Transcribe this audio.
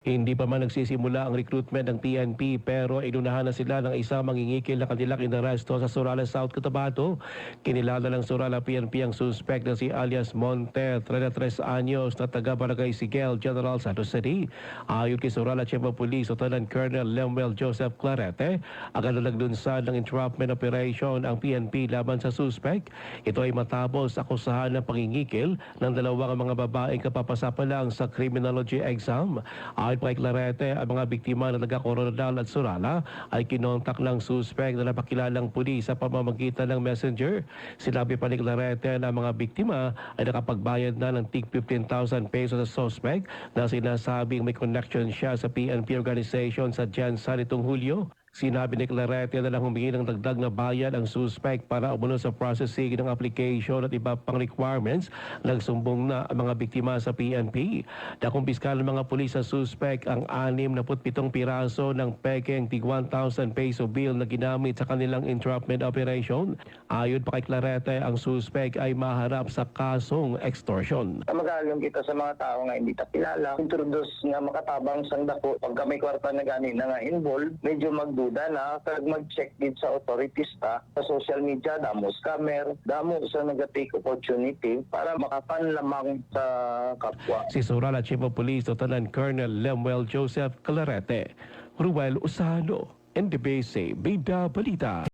Hindi pa man nagsisimula ang recruitment ng PNP pero inunahan na sila ng isang mangingikil na kanilang inaresto sa Sorala South, Cotabato. Kinilala ng Sorala PNP ang suspect na si alias Monte, 33 anyos na taga-Barangay Sigel, General Santos City. Ayon kay Sorala Chief of Police Lieutenant Colonel Lemuel Joseph Clarete, agad na naglunsad ng entrapment operation ang PNP laban sa suspect. Ito ay matapos akusahan ng pangingikil ng dalawang mga babaeng kapapasa pa lang sa criminology exam. Ayon kay Clarete, ang mga biktima na taga-Coronadal at Sorala ay kinontak ng suspect na napakilalang pulis sa pamamagitan ng messenger. Sinabi pa ni Clarete na ang mga biktima ay nakapagbayad na ng tig 15,000 pesos sa suspect na sinasabing may connection siya sa PNP organization sa Jensa nitong Hulyo. Sinabi ni Clarete na lang humingi ng dagdag na bayad ang suspect para umuno sa processing ng application at iba pang requirements. Nagsumbong na ang mga biktima sa PNP. Nakumpiska ng mga pulis sa suspect ang 67 piraso ng pekeng tig 1,000 peso bill na ginamit sa kanilang entrapment operation. Ayon pa kay Clarete, ang suspect ay maharap sa kasong extortion. Magalang kita sa mga tao nga hindi ta kilala. Introduce nga makatabang sang dako. Pagka may kwarta na gani na nga involved, medyo magduda na. Kag mag-check din sa authorities ta. Sa social media, damo scammer, damo sa nag-take opportunity para makapanlamang sa kapwa. Si Sorala Chief of Police Lieutenant Colonel Lemuel Joseph Clarete. Ruel Usano, NDBC, Bida Balita.